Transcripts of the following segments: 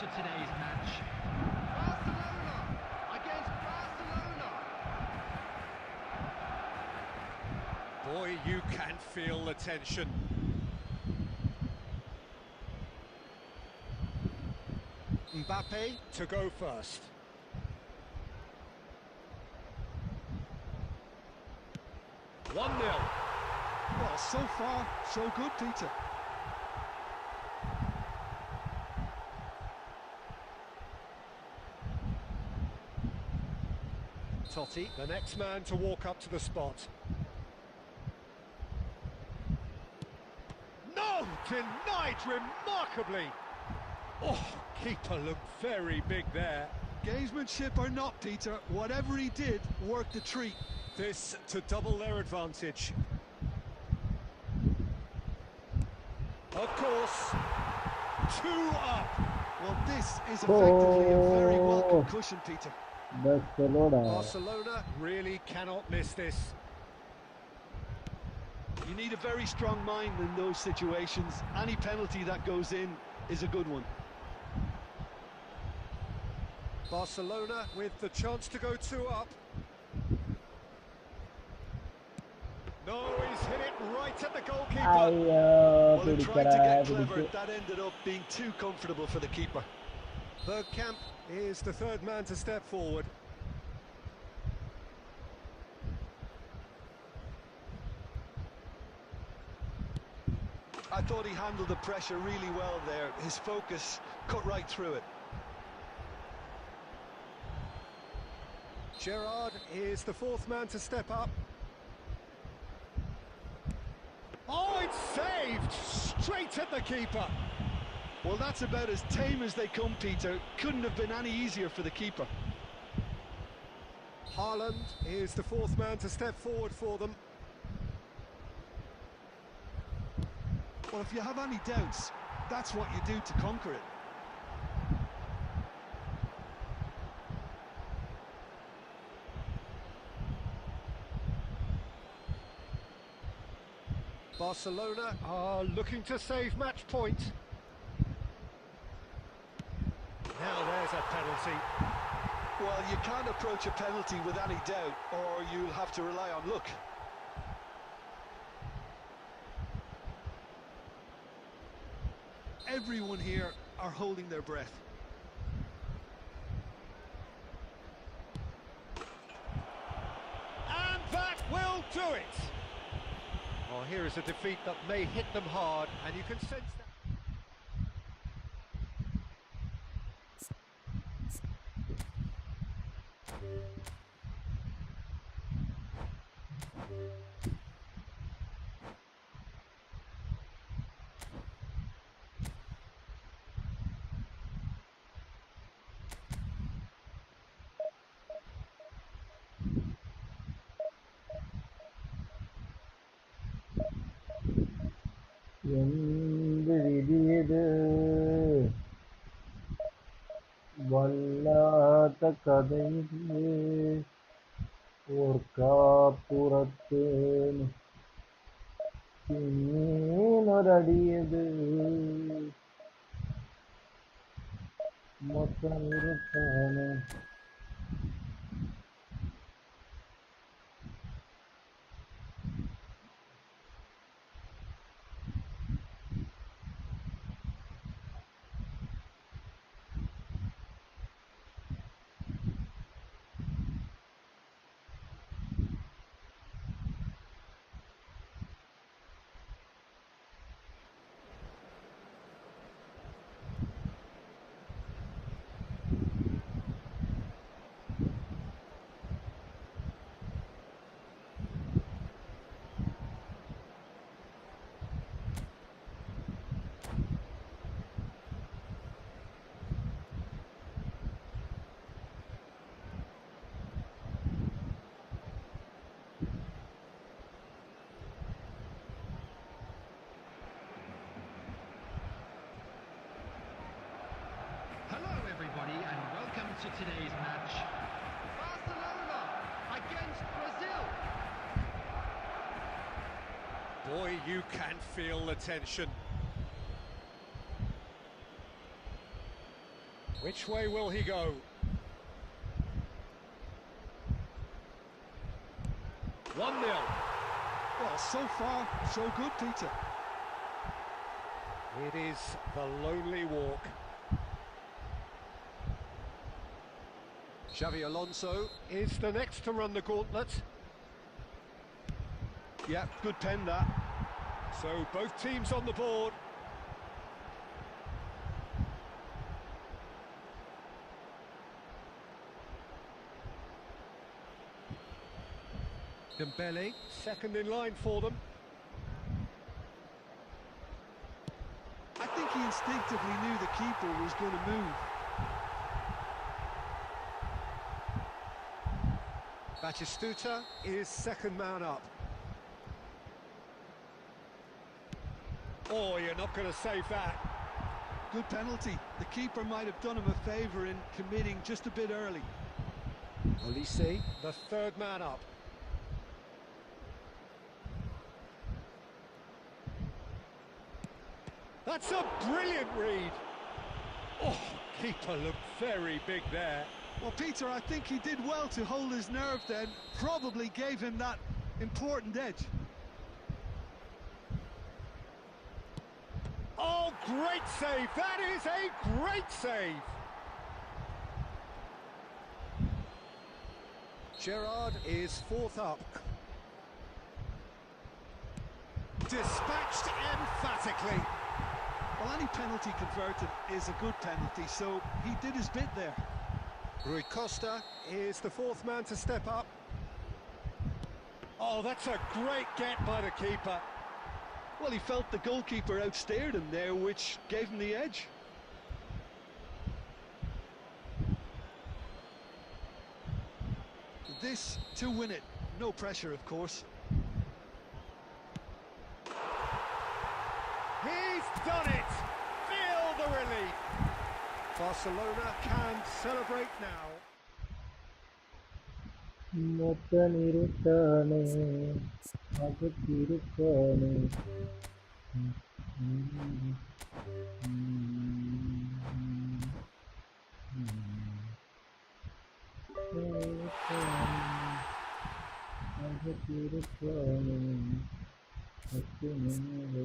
to today's match. Barcelona against Barcelona. Boy, you can feel the tension. Mbappe to go first. One 0. Well, so far, so good, Peter. Totti, the next man to walk up to the spot. No! Denied remarkably! Oh, keeper looked very big there. Gamesmanship or not, Peter, whatever he did worked a treat. This to double their advantage. Of course, 2 up. Well, this is effectively a very welcome cushion, Peter. Barcelona. Barcelona really cannot miss this. You need a very strong mind in those situations. Any penalty that goes in is a good one. Barcelona with the chance to go 2 up. No, he's hit it right at the goalkeeper. Well, he tried to get clever. That ended up being too comfortable for the keeper. Bergkamp is the third man to step forward. I thought he handled the pressure really well there. His focus cut right through it. Gerrard is the fourth man to step up. Oh, it's saved! Straight at the keeper. Well, that's about as tame as they come, Peter. Couldn't have been any easier for the keeper. Haaland is the fourth man to step forward for them. Well, if you have any doubts, that's what you do to conquer it. Barcelona are looking to save match point. Now there's a penalty. Well, you can't approach a penalty with any doubt, or you'll have to rely on luck. Everyone here are holding their breath. And that will do it! Oh, here is a defeat that may hit them hard, and you can sense that. എന്ത് വിധിയത് വല്ലാത്ത കഥയില്ലേ ഓർക്കാപ്പുറത്ത് പിന്നീനൊരടിയത് മൊത്തം ഇരുട്ടാണ്. To today's match. Barcelona against Brazil. Boy, you can feel the tension. Which way will he go? 1-0. Well, so far, so good, Peter. It is the lonely walk. Xavi Alonso. Is the next to run the gauntlet. Yeah, good pen that. So both teams on the board. Dembele, second in line for them. I think he instinctively knew the keeper was going to move. Batistuta is second man up. Oh, you're not going to save that. Good penalty. The keeper might have done him a favour in committing just a bit early. Olise, the third man up. That's a brilliant read. Oh, keeper looked very big there. Well, Peter, I think he did well to hold his nerve then. Probably gave him that important edge. Oh, great save! That is a great save! Gerrard is fourth up. Dispatched emphatically. Well, any penalty converted is a good penalty, so he did his bit there. Rui Costa is the fourth man to step up. Oh, that's a great get by the keeper. Well, he felt the goalkeeper outstared him there, which gave him the edge. This to win it. No pressure, of course. He's done it! Feel the relief! Barcelona can celebrate now. മുത്തനിരുട്ടാണ് അകത്തിരുട്ടാണ് അകത്തിരുട്ടാണ്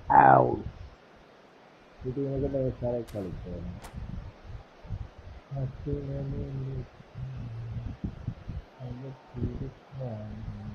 Ow! Itu yang kena cara kali tu. Aku ni ada kiri kanan.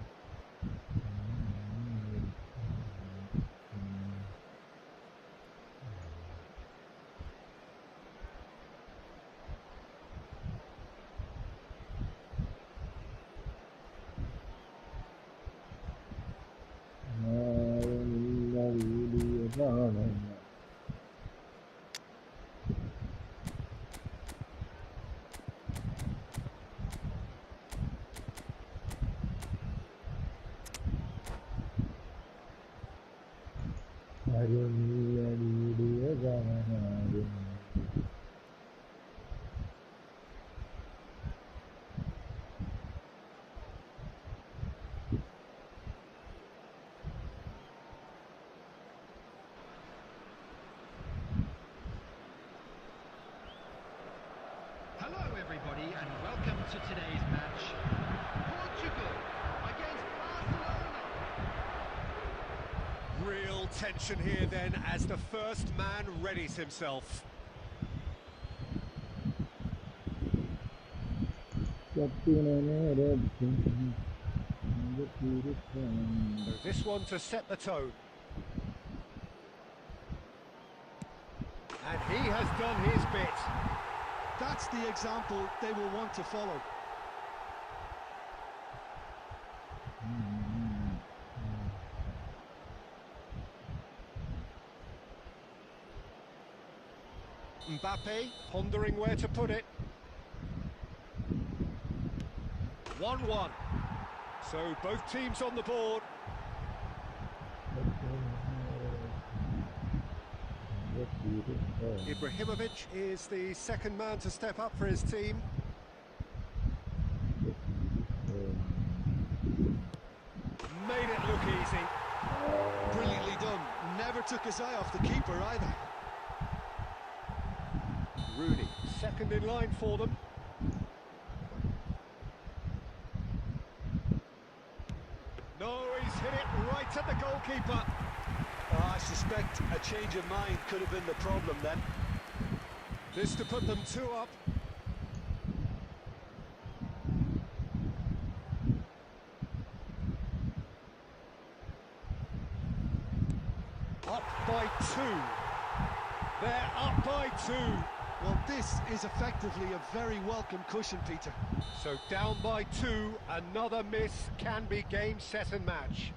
to today's match. Portugal against Barcelona. Real tension here then as the first man readies himself. So this one to set the tone. And he has done his bit. That's the example they will want to follow. Mbappe pondering where to put it. 1-1. So both teams on the board. Ibrahimovic is the second man to step up for his team. Made it look easy. Brilliantly done. Never took his eye off the keeper either. Rooney, second in line for them. No, he's hit it right at the goalkeeper. I suspect a change of mind could have been the problem then. This to put them 2 up. Up by 2. They're up by 2. Well, this is effectively a very welcome cushion, Peter. So down by 2, another miss can be game, set and match.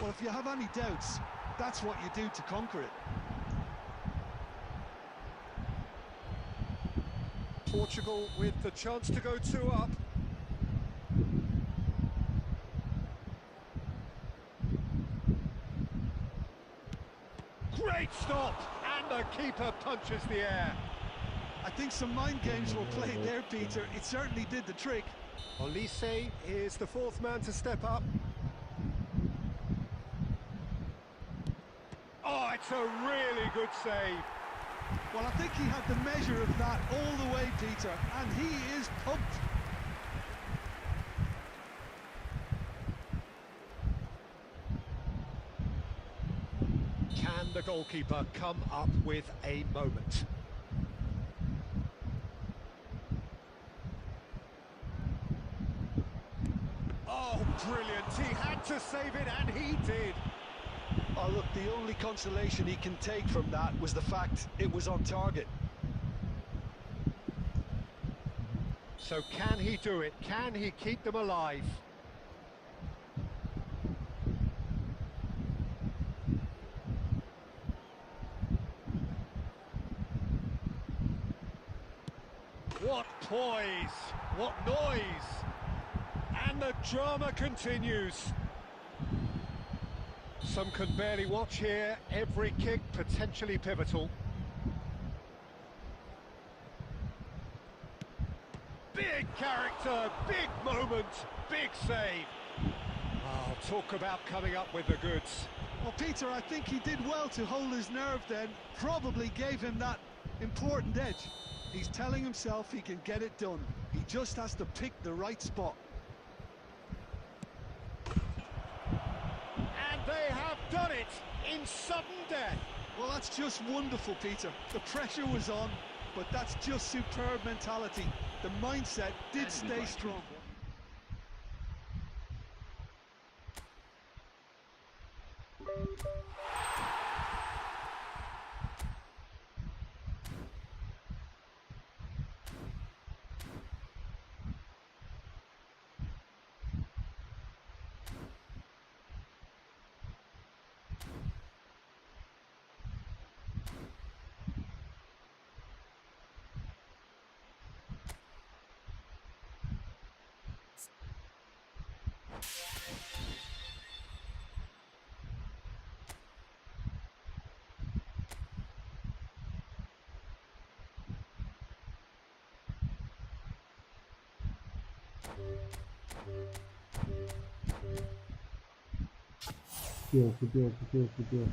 Well, if you have any doubts, that's what you do to conquer it. Portugal with the chance to go 2 up. Great stop! And the keeper punches the air. I think some mind games were played there, Peter. It certainly did the trick. Olise is the fourth man to step up. Oh, it's a really good save. Well, I think he had the measure of that all the way, Peter, and he is pumped. Can the goalkeeper come up with a moment? Oh, brilliant. He had to save it, and he did. Oh, look, the only consolation he can take from that was the fact it was on target. So can he do it? Can he keep them alive? What poise! What noise! And the drama continues. Some can barely watch here. Every kick potentially pivotal. Big character, big moment, big save. Oh, talk about coming up with the goods. Well, Peter, I think he did well to hold his nerve then. Probably gave him that important edge. He's telling himself he can get it done. He just has to pick the right spot. And they have done it in sudden death. Well, that's just wonderful, Peter. The pressure was on, but that's just superb mentality. The mindset did stay strong. Kecil.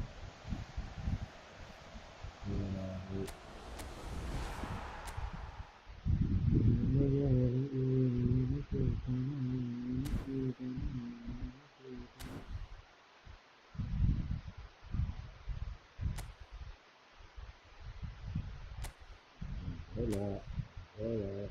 Hola, hola.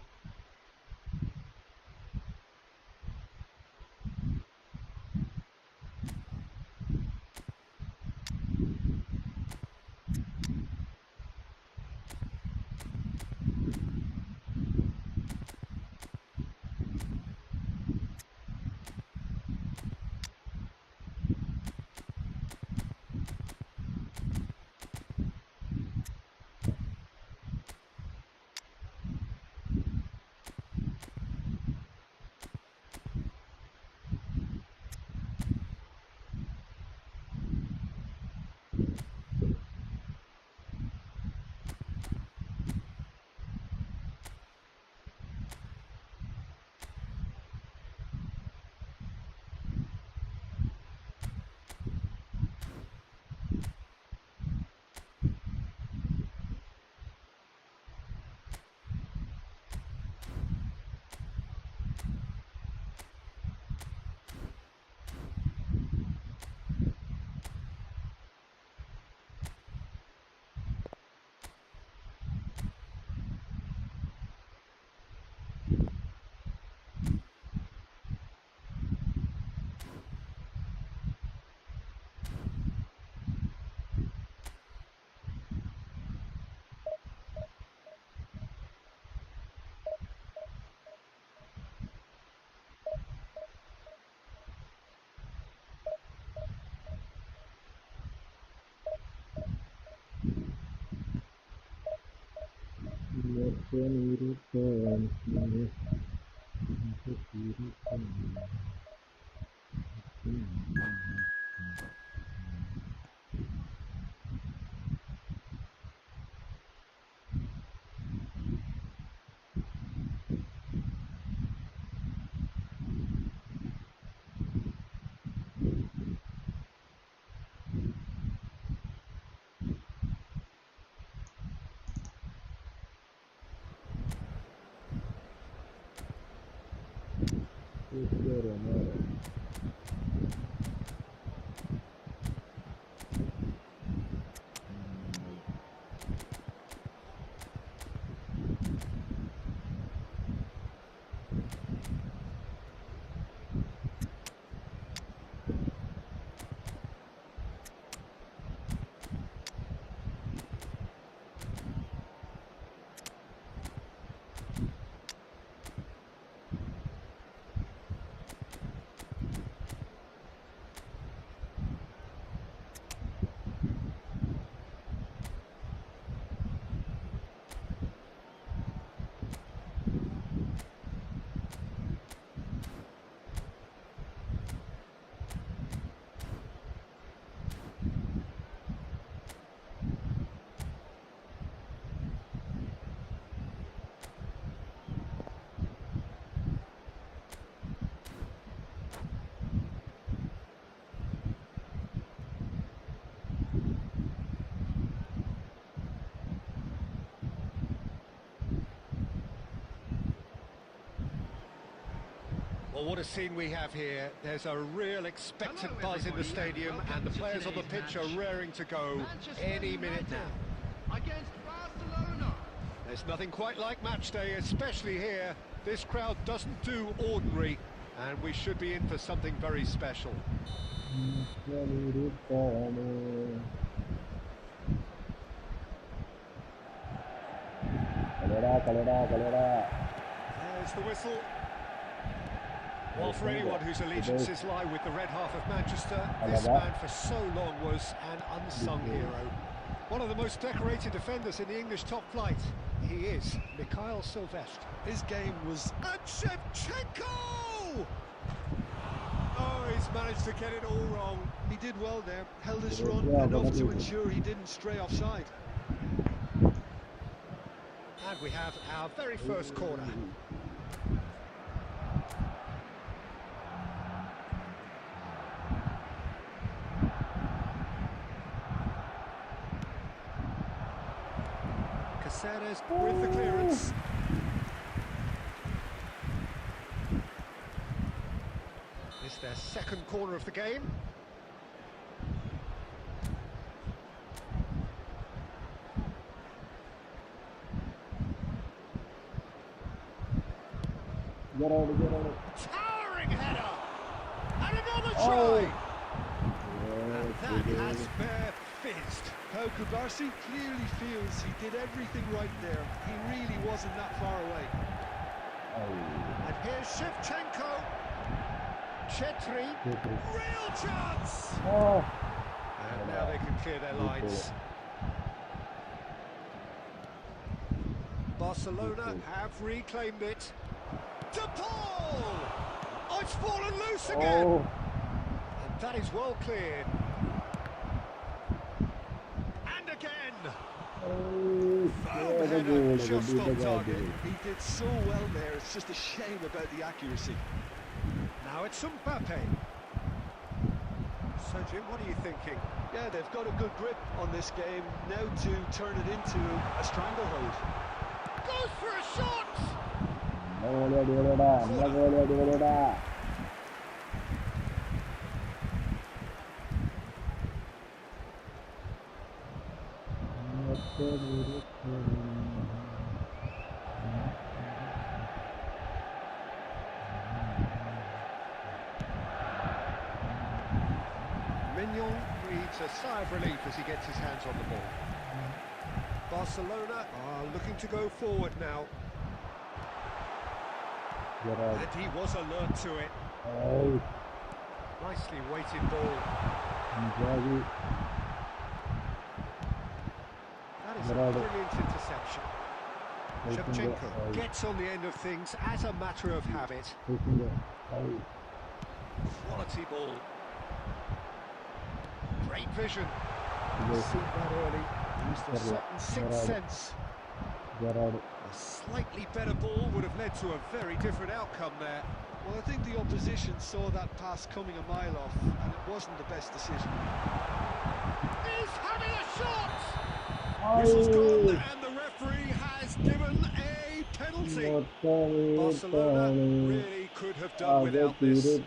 Well, what a scene we have here. There's a real expectant Hello, buzz in the everybody. stadium, Welcome and the to players on the today's pitch match. are raring to go Manchester any minute United now. against Barcelona. There's nothing quite like match day, especially here. This crowd doesn't do ordinary, and we should be in for something very special. There's the whistle. Well, for anyone whose allegiances lie with the red half of Manchester, this man for so long was an unsung hero. One of the most decorated defenders in the English top flight. He is Mikhail Silvestre. His game was... And Shevchenko! Oh, he's managed to get it all wrong. He did well there, held his run enough to ensure he didn't stray offside. And we have our very first corner. Caceres with the clearance. It's their second corner of the game. Get out, get out. Towering header! And another Oh. try! Yes, And that we has did. bare fizzed. Pau Kubarsi clearly feels he did everything right there. He really wasn't that far away. Oh. And here's Shevchenko. Chetri. Real chance! Oh. And now they can clear their lines. Barcelona have reclaimed it. De Paul! Oh, it's fallen loose again! Oh. And that is well cleared. And again! Oh. Firm Yeah, header, good, just good, on good, target. good. He did so well there, it's just a shame about the accuracy. Now it's Mbappe. So Jim, what are you thinking? Yeah, they've got a good grip on this game, now to turn it into a stranglehold. Goes for a shot! നമ്മളെ അടിപൊളിയടാ, നമ്മളെ അടിപൊളിയടാ. Mignon breathes a sigh of relief as he gets his hands on the ball. Barcelona are looking to go forward now, Get out. and he was alert to it. Oh. Nicely weighted ball. Inzaghi. That is a Bravo. brilliant interception. Taking the- Shevchenko oh, gets on the end of things as a matter of habit. taking the- oh. Quality ball. Great vision. Yes. Seen that early. Used a Bravo. certain sixth Bravo. sense. Get out. A slightly better ball would have led to a very different outcome there. Well, I think the opposition saw that pass coming a mile off, and it wasn't the best decision. He's having a shot! Oh. Whistle's gone, and the referee has given a penalty. Barcelona really could have done without this. So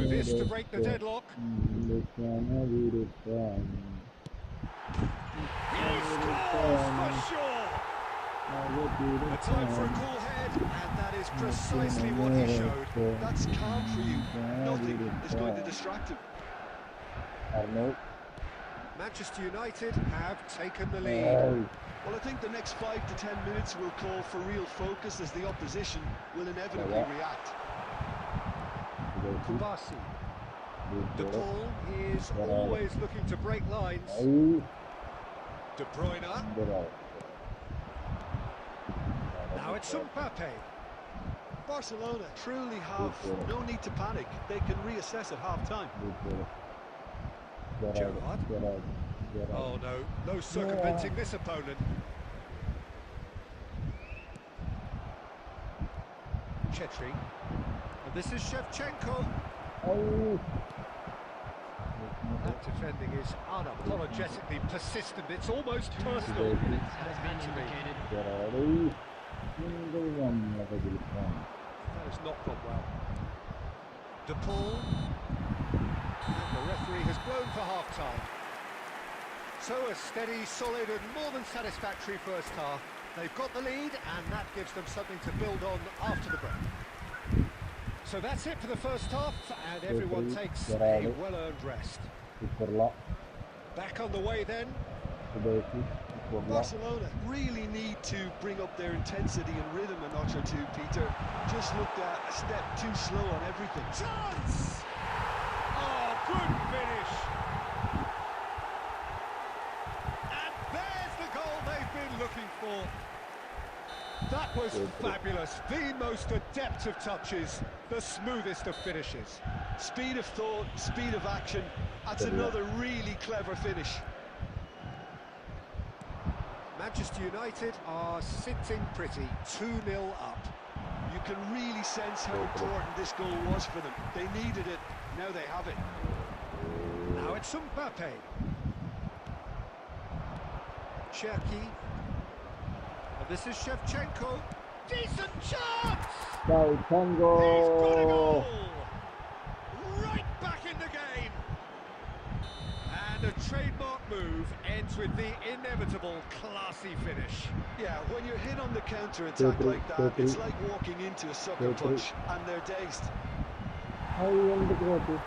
this to break the deadlock. He scores for sure. A time for a cool head, and that is precisely what he showed. That's calm for you. Nothing is going to distract him. Arnold. Manchester United have taken the lead. Oh. Well, I think the next 5 to 10 minutes will call for real focus as the opposition will inevitably Yeah. react. Kubasi. De Paul is always looking to break lines. Oh. De Bruyne. Get out. Now it's Mbappe. Barcelona truly have no need to panic. They can reassess at half-time. Get out. Gerrard. Get out. Get out. Oh no circumventing this opponent. Chetri. And this is Shevchenko. Oh. That defending is unapologetically persistent. It's almost personal. Has been indicated. Get out. That has not gone well. De Paul. And the referee has blown for half-time. So a steady, solid and more than satisfactory first half. They've got the lead and that gives them something to build on after the break. So that's it for the first half and everyone takes a well-earned rest. Back on the way then. Barcelona really need to bring up their intensity and rhythm a notch or two, Peter. Just looked a step too slow on everything. Chance! Oh, good finish! And there's the goal they've been looking for. That was fabulous. The most adept of touches, the smoothest of finishes. Speed of thought, speed of action. That's another really clever finish. Manchester United are sitting pretty, 2-0 up. You can really sense how important this goal was for them. They needed it, now they have it. Now it's Mbappe. Cherki. And this is Shevchenko. Decent chance! He's got a goal! Right back in the game! And a trademark move ends with the inevitable classy finish. Yeah, when you're hit on the counter-attack like that, it's like walking into a sucker punch and they're dazed. How you want to go to? A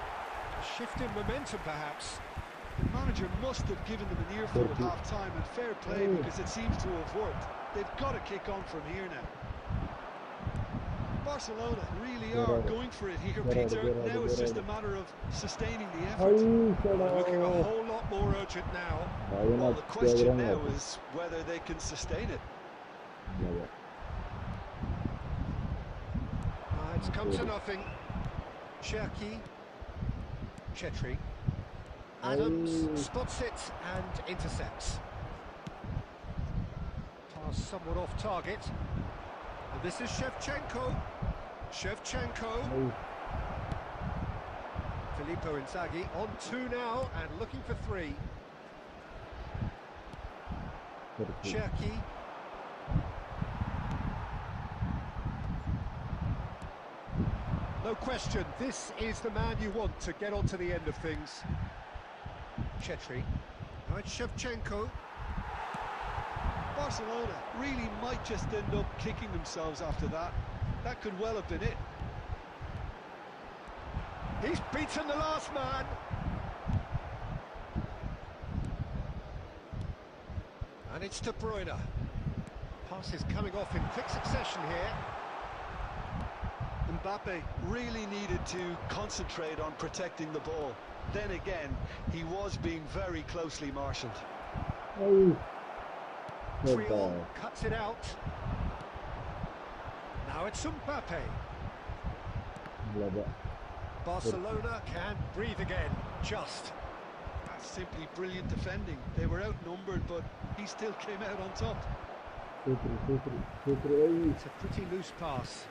shift in momentum, perhaps. The manager must have given them an earful at half-time, and fair play because it seems to have worked. They've got to kick on from here now. Barcelona really are going for it here, Peter. Now it's just a matter of sustaining the effort. Looking a whole lot more urgent now. Well, the question now is whether they can sustain it. It's come to nothing. Cherki, Chetri. Adams spots it and intercepts. Pass somewhat off target. And this is Shevchenko. Filippo Inzaghi on 2 now and looking for 3. Cherki. No question, this is the man you want to get onto the end of things. Chetri. Now it's Shevchenko. Barcelona really might just end up kicking themselves after that. That could well have been it. He's beaten the last man. And it's De Bruyne. Passes coming off in quick succession here. Mbappe really needed to concentrate on protecting the ball. Then again, he was being very closely marshalled. Friol cuts it out. Now it's Mbappe. Barcelona can breathe again, just. That's simply brilliant defending. They were outnumbered, but he still came out on top. It's a pretty loose pass.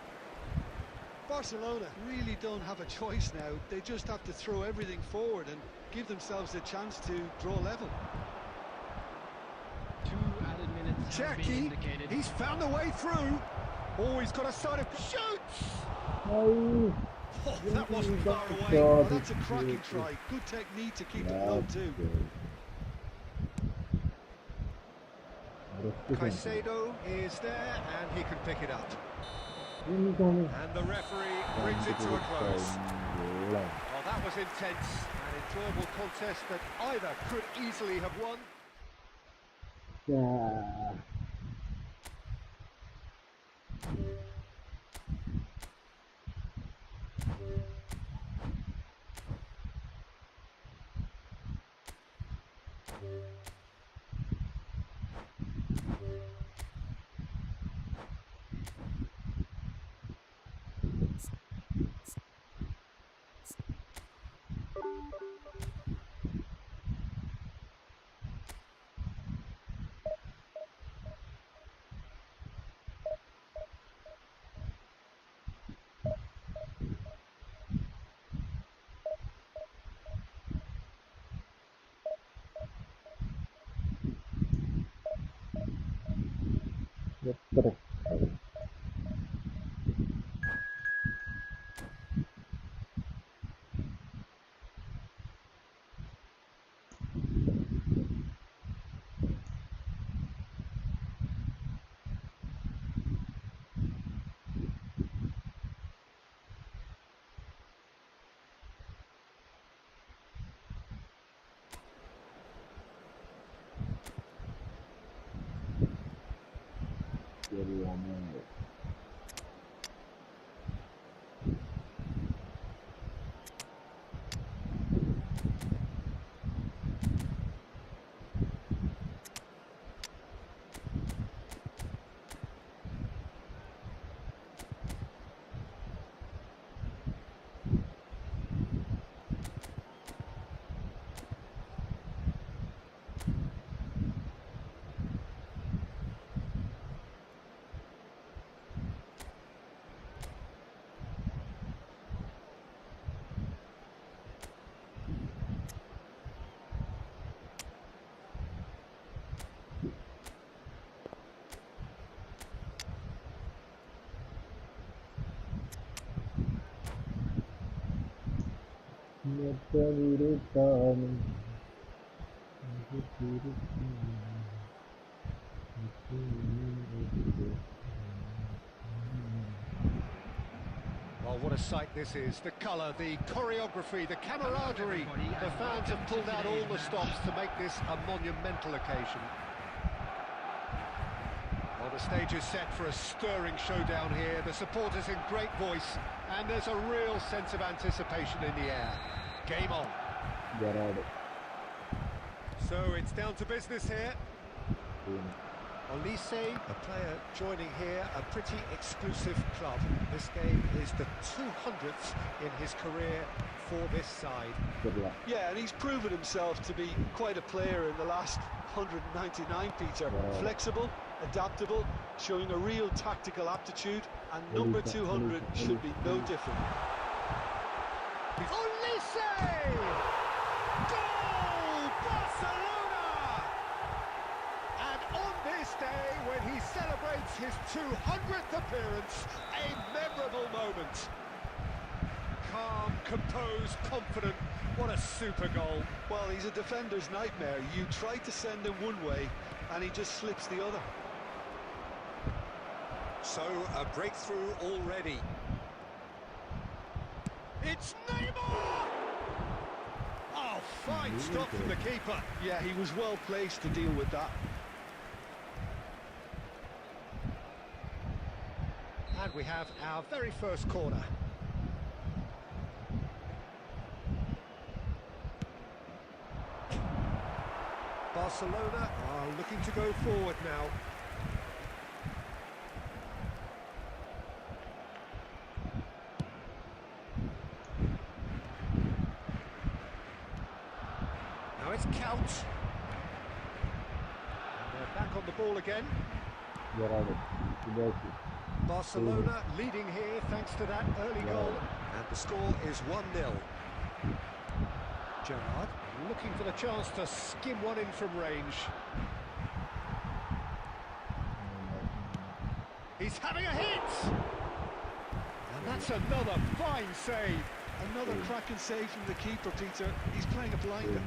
Barcelona really don't have a choice now. They just have to throw everything forward and give themselves a chance to draw level. 2 added minutes have been Cherki, indicated. he's found a way through. Oh, he's got a side of shoots. Oh, that wasn't far away. Well, that's a cracking try. Good technique to keep it low too. Caicedo is there and he can pick it up. And the referee brings it to a close. Well, that was intense, an enjoyable contest that either could easily have won. Well, what a sight this is. The colour, the choreography, the camaraderie. The fans have pulled out all the stops to make this a monumental occasion. Well, the stage is set for a stirring showdown here. The supporters in great voice, and there's a real sense of anticipation in the air. Game on. Gerrard. So it's down to business here. Olise, a player joining here, a pretty exclusive club. This game is the 200th in his career for this side. Good luck. Yeah, and he's proven himself to be quite a player in the last 199, Peter. Wow. Flexible, adaptable, showing a real tactical aptitude, and number 200 should be no different. Olise! Goal! Barcelona! And on this day, when he celebrates his 200th appearance, a memorable moment. Calm, composed, confident. What a super goal. Well, he's a defender's nightmare. You try to send him one way, and he just slips the other. So, a breakthrough already. It's Neymar! Oh, fine stop from the keeper. Yeah, he was well placed to deal with that. And we have our very first corner. Barcelona are looking to go forward now. Now it's Count. And they're back on the ball again. Gerrard. Barcelona leading here thanks to that early goal. And the score is 1-0. Gerrard looking for the chance to skim one in from range. He's having a hit! And that's another fine save. Another cracking save from the keeper, Peter. He's playing a blinder.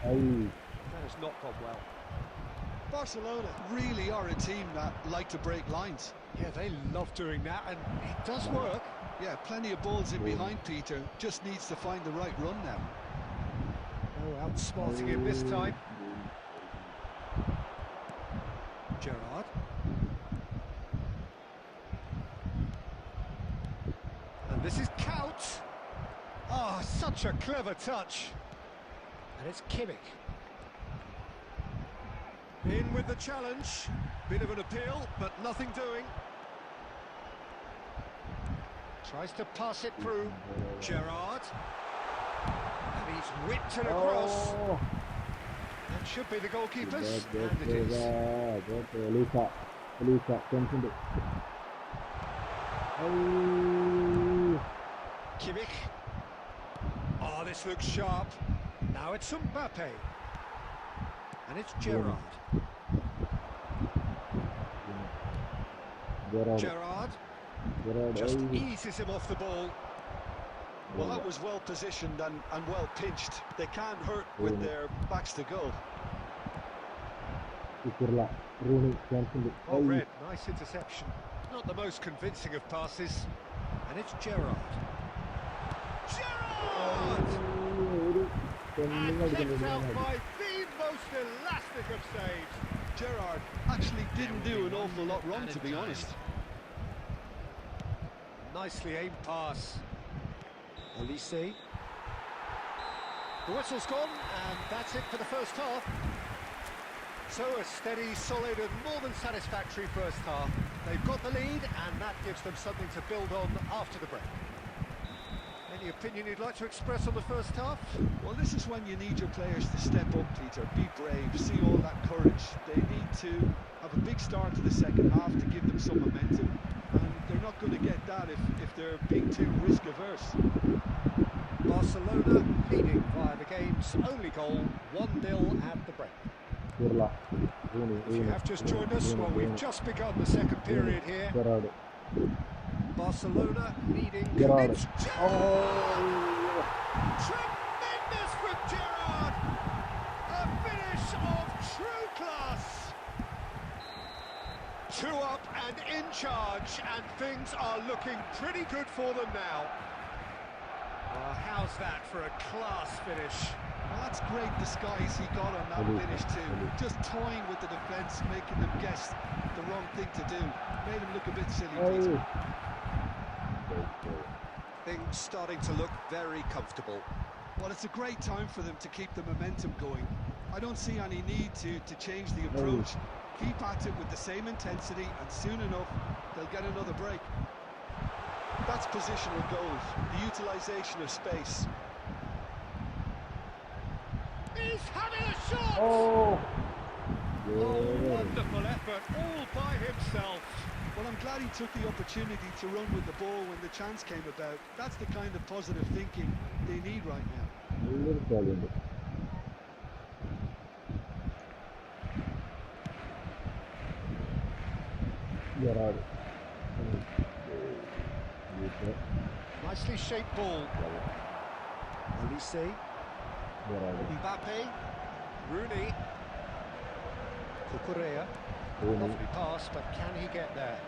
That has not gone well. Barcelona really are a team that like to break lines. Yeah, they love doing that, and it does work. Yeah, plenty of balls in behind Peter. Just needs to find the right run now. Oh, outsmarting him this time. Gerrard. And this is Count. Oh, such a clever touch. And it's Kimmich. In with the challenge. Bit of an appeal, but nothing doing. Tries to pass it through. Gerrard. And he's whipped it across. Oh. That should be the goalkeeper's. Good, And it is. Olise, confident. Oh. Kimmich. Oh, this looks sharp. Now it's Mbappe. And it's Gerrard. Gerrard just eases him off the ball. Well, that was well positioned and well pinched. They can't hurt with their backs to goal. Oh, Red, nice interception. Not the most convincing of passes. And it's Gerrard. Gerrard! And kicked out by the most elastic of saves. Gerrard actually didn't do an awful lot wrong, to be honest. Nicely aimed pass. Olise. The whistle's gone, and that's it for the first half. So a steady, solid and more than satisfactory first half. They've got the lead, and that gives them something to build on after the break. Any opinion you'd like to express on the first half? Well, this is when you need your players to step up, Peter. Be brave, see all that courage. They need to have a big start to the second half to give them some momentum. And they're not going to get that if they're being too risk-averse. Barcelona leading via the game's only goal, 1-0 at the break. If you have just joined us, well, we've just begun the second period here. Barcelona leading. Gerrard. Tremendous from Gerrard! A finish 2 up and in charge, and things are looking pretty good for them now. Well, how's that for a class finish? Well, that's great disguise he got on that finish too. Just toying with the defence, making them guess the wrong thing to do. Made him look a bit silly, Peter. Things starting to look very comfortable. Well, it's a great time for them to keep the momentum going. I don't see any need to change the approach. Keep at it with the same intensity, and soon enough, they'll get another break. That's positional goals, the utilisation of space. He's having a shot! Oh! Wonderful effort, all by himself. Well, I'm glad he took the opportunity to run with the ball when the chance came about. That's the kind of positive thinking they need right now. Nicely shaped ball. Olise. Mbappe. Rooney. Cucurella. Lovely pass, but can he get there?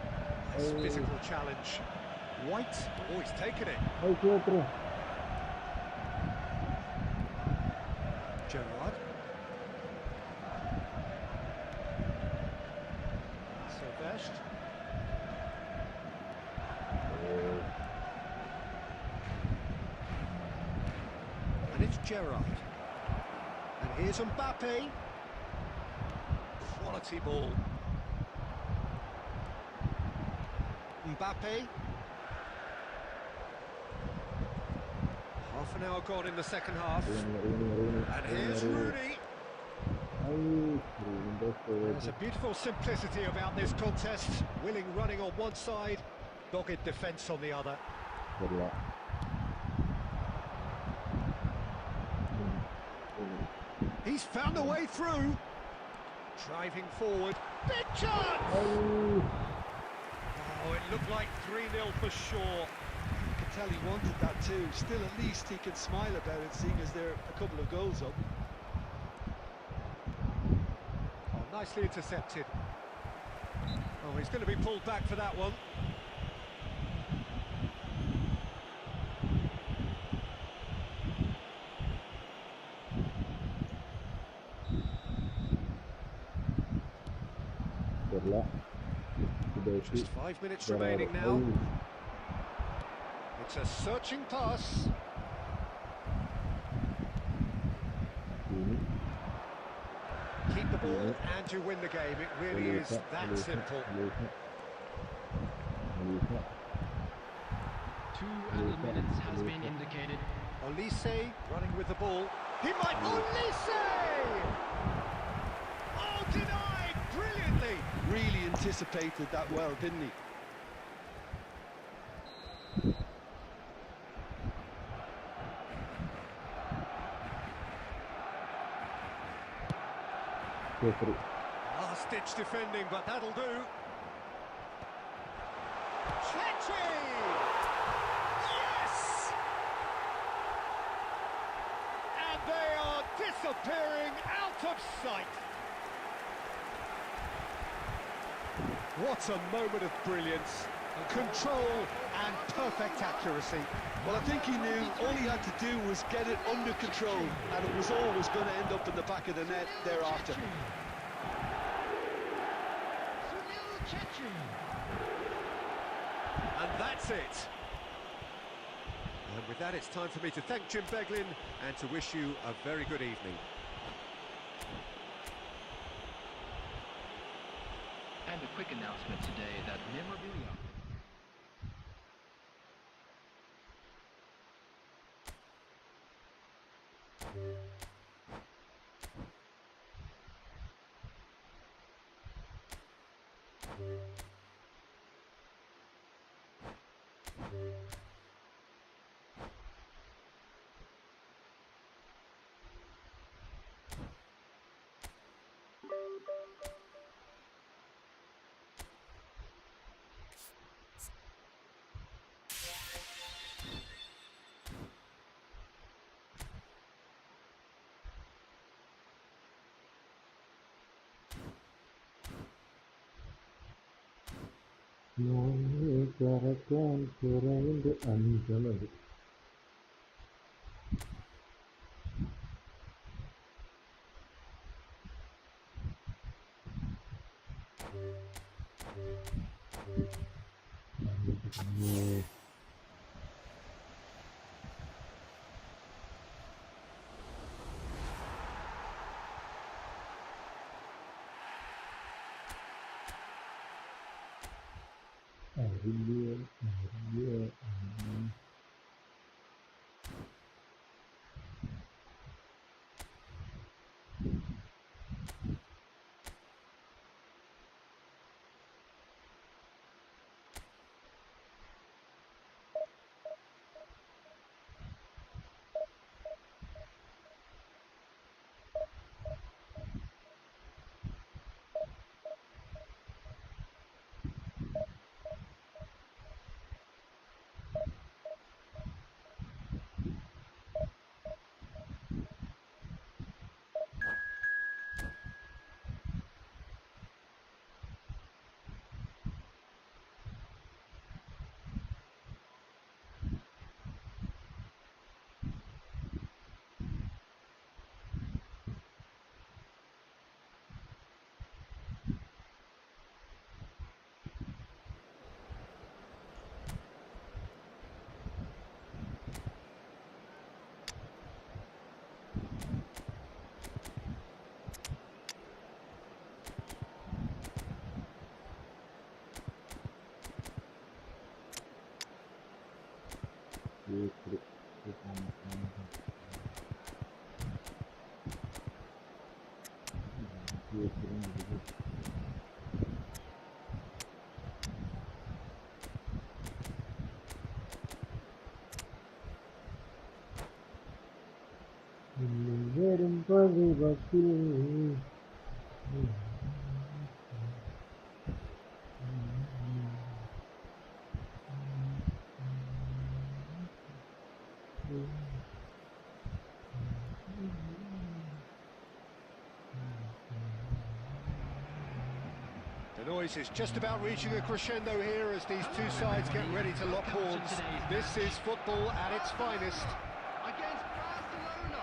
Nice physical challenge. White. Oh, he's taken it. Gerrard. Silvestre. And it's Gerrard. And here's Mbappe. Quality ball. Mbappe. Half an hour gone in the second half. And here's Rooney. There's a beautiful simplicity about this contest. Willing running on one side, dogged defence on the other. He's found a way through. Driving forward. Big chance! Oh, it looked like 3-0 for sure. You could tell he wanted that too. Still, at least he can smile about it, seeing as they're a couple of goals up. Oh, nicely intercepted. Oh, he's going to be pulled back for that one. Just 5 minutes remaining now. It's a searching pass. Keep the ball and you win the game. It really is that simple. 2 added minutes has been indicated. Olise running with the ball. He might... Olise! Oh, denied brilliantly. Really anticipated that well, didn't he? Last-ditch defending, but that'll do. Chechi! Yes! And they are disappearing out of sight. What a moment of brilliance, control and perfect accuracy. Well, I think he knew all he had to do was get it under control, and it was always going to end up in the back of the net thereafter. And that's it. And with that, it's time for me to thank Jim Beglin and to wish you a very good evening. And a quick announcement today that memorabilia Karakan kurangında anlayamadı. Ayrılıyor. Verin bazı bakıyor. The noise is just about reaching a crescendo here as these two sides get ready to lock horns. This is football at its finest. Against Barcelona.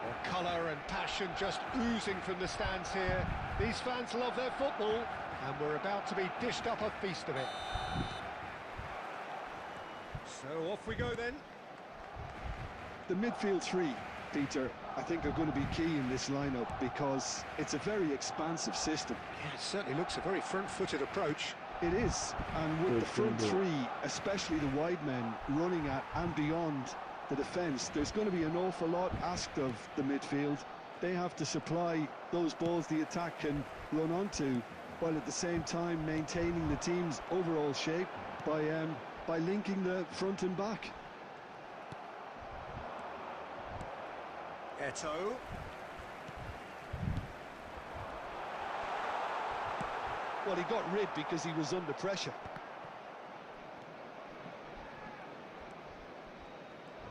Well, colour and passion just oozing from the stands here. These fans love their football, and we're about to be dished up a feast of it. So off we go then. The midfield three, Peter, I think are going to be key in this lineup because it's a very expansive system. Yeah, it certainly looks a very front-footed approach. It is, and with the front three, especially the wide men, running at and beyond the defence, there's going to be an awful lot asked of the midfield. They have to supply those balls the attack can run onto, while at the same time maintaining the team's overall shape by linking the front and back. Eto'o. Well, he got rid because he was under pressure.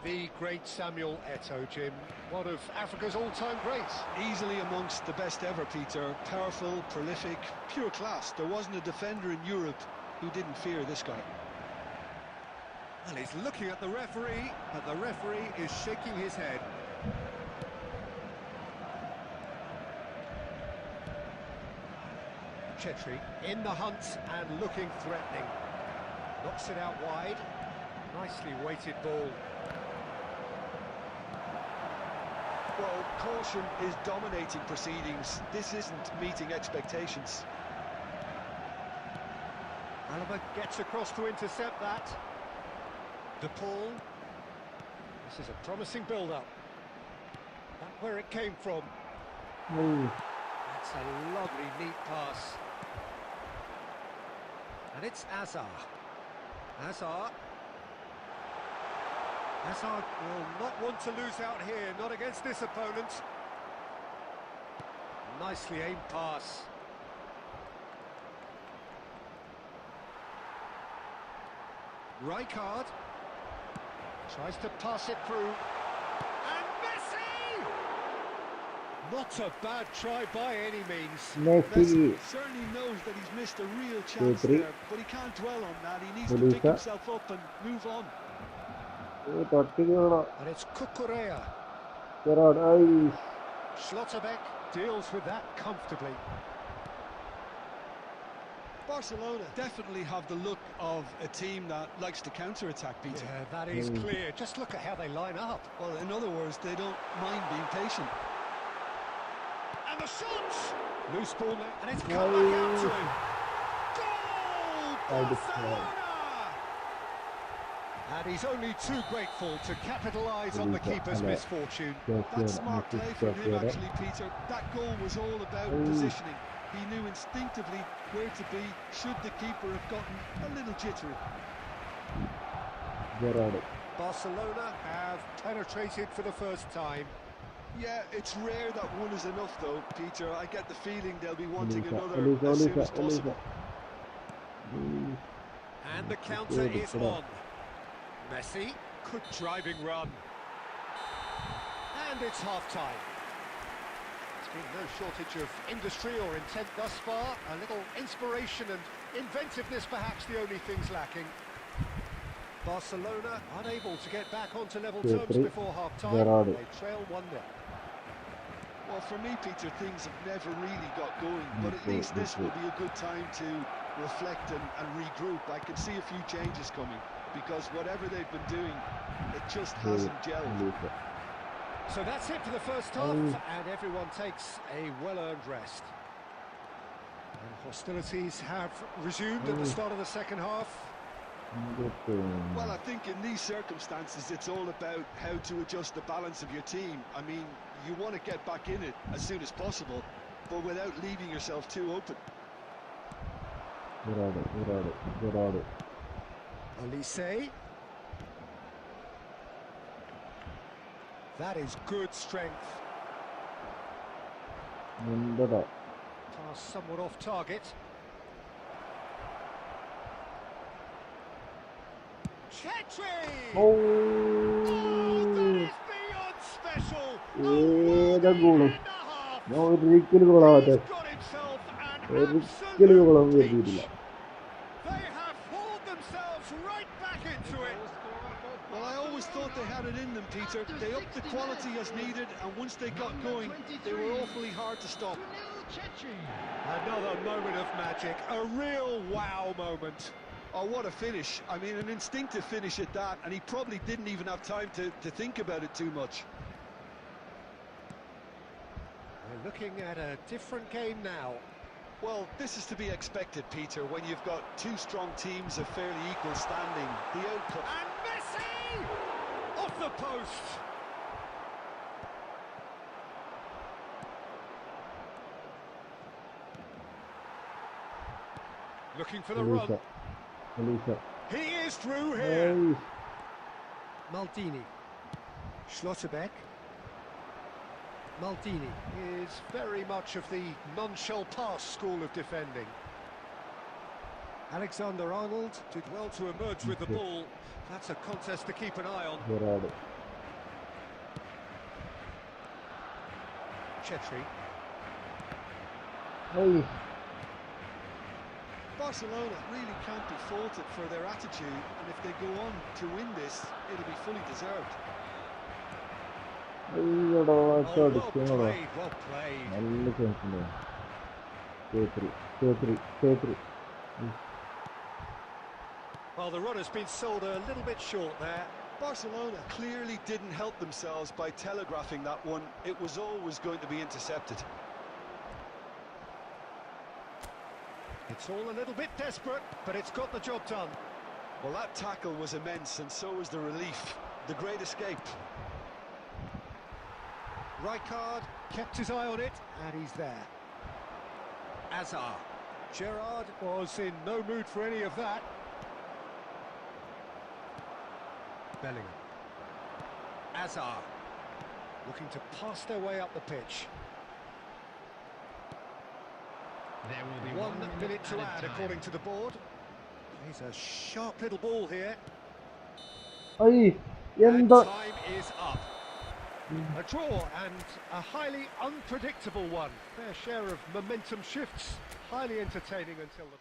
The great Samuel Eto'o, Jim. One of Africa's all-time greats. Easily amongst the best ever, Peter. Powerful, prolific, pure class. There wasn't a defender in Europe who didn't fear this guy. And he's looking at the referee, and the referee is shaking his head. Chetri in the hunt and looking threatening. Knocks it out wide. Nicely weighted ball. Well, caution is dominating proceedings. This isn't meeting expectations. Alaba gets across to intercept that. De Paul. This is a promising build-up. That's where it came from. That's a lovely, neat pass. And it's Azar. Hazard will not want to lose out here, not against this opponent. Nicely aimed pass. Rijkaard tries to pass it through. And Messi! Not a bad try by any means. Messi. Certainly knows that he's missed a real chance 2-3. there, but he can't dwell on that. He needs to Melissa. pick himself up and move on. And it's Cucurella. Gerrard. Ay. Schlotterbeck deals with that comfortably. Barcelona definitely have the look of a team that likes to counter-attack, Peter. Yeah, that is clear. Just look at how they line up. Well, in other words, they don't mind being patient. And the shots! Loose ball there, and it's come back out to him. Goal! Barcelona! And he's only too grateful to capitalise on the keeper's misfortune. That's smart play from him, actually, Peter. That goal was all about positioning. He knew instinctively where to be should the keeper have gotten a little jittery. Gerrard. Barcelona have penetrated for the first time. Yeah, it's rare that one is enough, though, Peter. I get the feeling they'll be wanting another Elisa, as soon Elisa, as possible. And the counter is on. Messi, good driving run. And it's half-time. There's been no shortage of industry or intent thus far. A little inspiration and inventiveness perhaps the only things lacking. Barcelona unable to get back onto level terms before half-time. They trail 1-0. Well, for me, Peter, things have never really got going, but at least this will be a good time to reflect and regroup. I can see a few changes coming, because whatever they've been doing, it just hasn't gelled. So that's it for the first half, and everyone takes a well-earned rest. And hostilities have resumed at the start of the second half. Well, I think in these circumstances, it's all about how to adjust the balance of your team. I mean, you want to get back in it as soon as possible, but without leaving yourself too open. Gerrard. Olise. That is good strength. Pass somewhat off target. Chetri! Oh, that is beyond special! ഏതാ Oh, goal? and a half! ഞാൻ ഒരിക്കലും ഗോളാവാത്ത He's got himself an ഒരിക്കലും ഗോളാൻ absolute കരുതിയിട്ടില്ല. peach. They have hauled themselves right back into it. Well, I always thought they had it in them, Peter. They upped the quality as needed, and once they got going, they were awfully hard to stop. Another moment of magic, a real wow moment. Oh, what a finish. I mean, an instinctive finish at that, and he probably didn't even have time to think about it too much. We're looking at a different game now. Well, this is to be expected, Peter, when you've got two strong teams of fairly equal standing. The outcome... And Messi! Off the post! Looking for the run. Elisa. He is through here. Ay. Maldini. Schlotterbeck. Maldini is very much of the non-shell pass school of defending. Alexander-Arnold did well to emerge with the ball. That's a contest to keep an eye on. Gerrard. Chetri. Ay. Barcelona really can't be faulted for their attitude, and if they go on to win this, it'll be fully deserved. അയ്യടാ Well അടിക്കണടാ played, well played. നല്ല chance ഉണ്ടാവും. 3-3. Well, the run has been sold a little bit short there. Barcelona clearly didn't help themselves by telegraphing that one. It was always going to be intercepted. It's all a little bit desperate, but it's got the job done. Well, that tackle was immense, and so was the relief. The great escape. Rijkaard kept his eye on it, and he's there. Azar. Gerrard was in no mood for any of that. Bellingham. Azar. Looking to pass their way up the pitch. There will be 1 minute to add, according to the board. He's a sharp little ball here. Ay, And എന്താ time is up. A draw and a highly unpredictable one. Fair share of momentum shifts. Highly entertaining until the...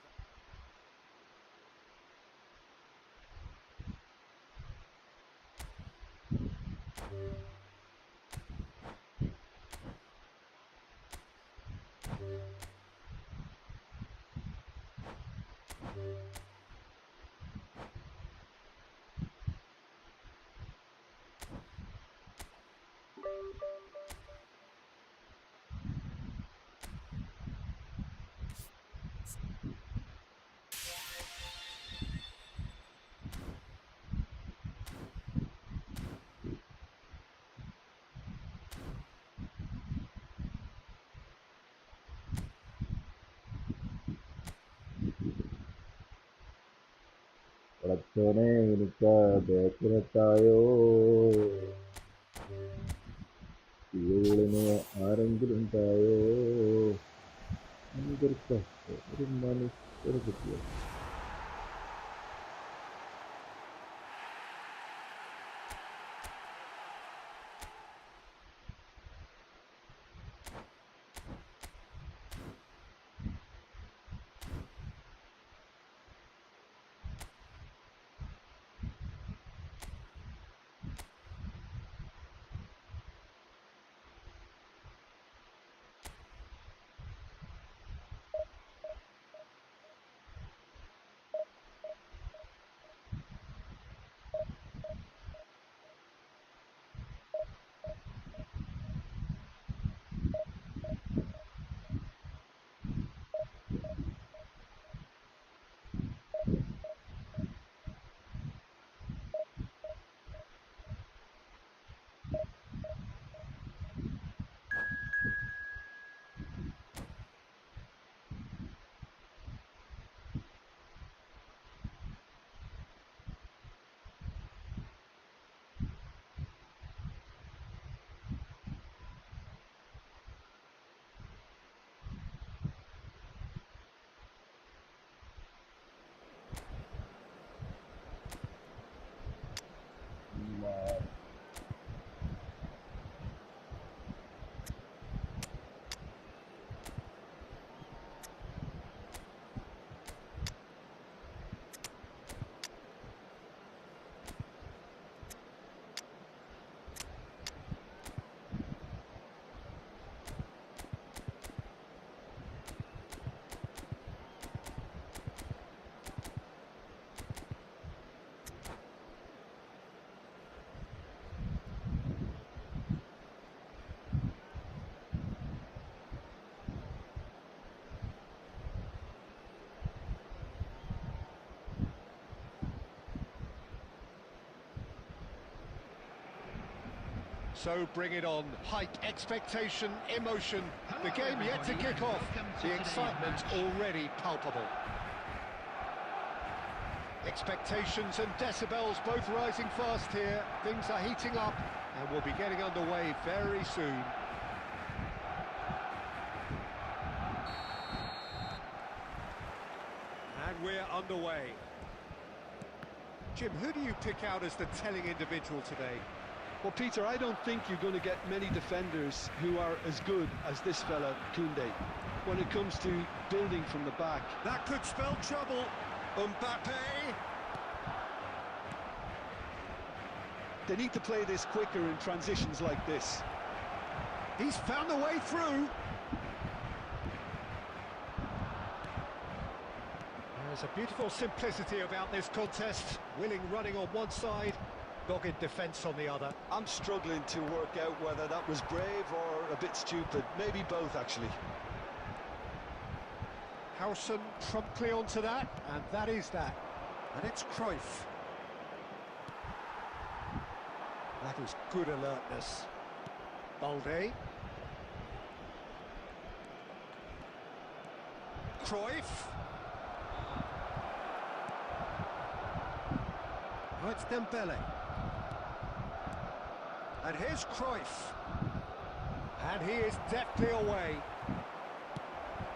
പടച്ചോനെ എനിക്ക് ബാക്കിനെത്തായോ സ്കൂളിന് ആരെങ്കിലും തായോ എന്തൊരു കഷ്ടം ഒരു മനുഷ്യരെ കിട്ടിയോ So bring it on. Hype, expectation, emotion. The game yet to kick off. The excitement already palpable. Expectations and decibels both rising fast here. Things are heating up and we'll be getting underway very soon. And we're underway. Jim, who do you pick out as the telling individual today? Well, Peter, I don't think you're going to get many defenders who are as good as this fella, Koundé, when it comes to building from the back. That could spell trouble. Mbappe. They need to play this quicker in transitions like this. He's found a way through. There's a beautiful simplicity about this contest. Willing running on one side, dogged defence on the other. I'm struggling to work out whether that was brave or a bit stupid. Maybe both, actually. Howson promptly onto that, and that is that. And it's Cruyff. That is good alertness. Balde. Cruyff. Oh, it's Dembele. And here's Cruyff. And he is deftly away.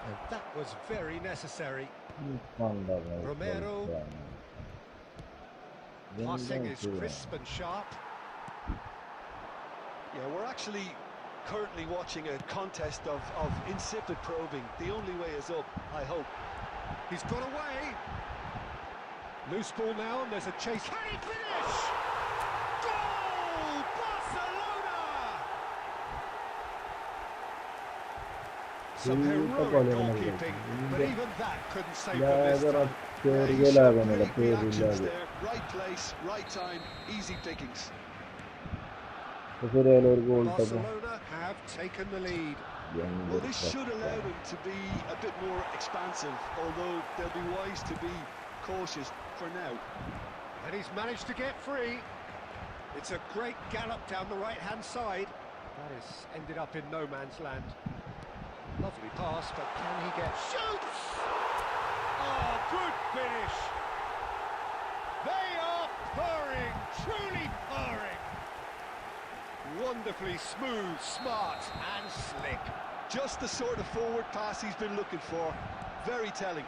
And that was very necessary. Romero. Passing is crisp and sharp. Yeah, we're actually currently watching a contest of insipid probing. The only way is up, I hope. He's got away. Loose ball now, and there's a chase. Can he finish? Goal! Barcelona! Some heroic goalkeeping, but even that couldn't save them this time. Yeah, he showed great reactions there. Right place, right time, easy pickings. Barcelona have taken the lead. Well, this should allow them to be a bit more expansive, although they'll be wise to be cautious for now. And he's managed to get free. It's a great gallop down the right-hand side. That has ended up in no man's land. Lovely pass, but can he get... Shoots! Oh, good finish! They are purring, truly purring. Wonderfully smooth, smart and slick. Just the sort of forward pass he's been looking for. Very telling.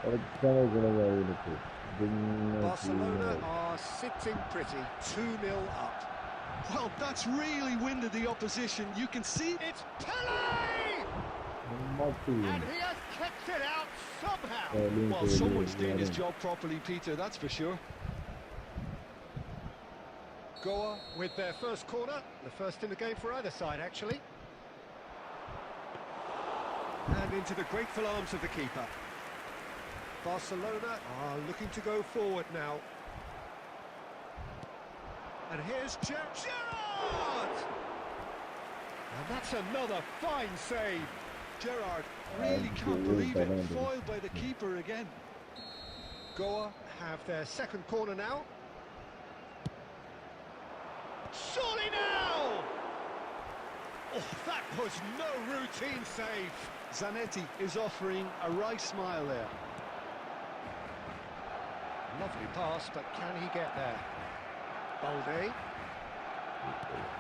Barcelona are sitting pretty, 2-0 up. Well, that's really winded the opposition. You can see It's Pelé! And he has kept it out somehow. well, someone's doing his job properly, Peter, that's for sure. Goa with their first corner, the first in the game for either side, actually. And into the grateful arms of the keeper. Barcelona are looking to go forward now. And here's Gerrard! And that's another fine save. Gerrard really can't believe it, foiled by the keeper again. Goa have their second corner now. Surely now! Oh, that was no routine save. Zanetti is offering a right smile there. Lovely pass, but can he get there? Balde.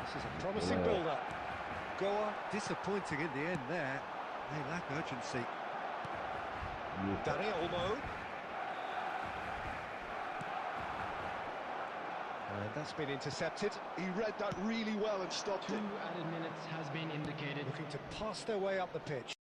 This is a promising build-up. Goa disappointing in the end there. They lack urgency. Dani Olmo. And that's been intercepted. He read that really well and stopped 2 it. added minutes has been indicated. Looking to pass their way up the pitch.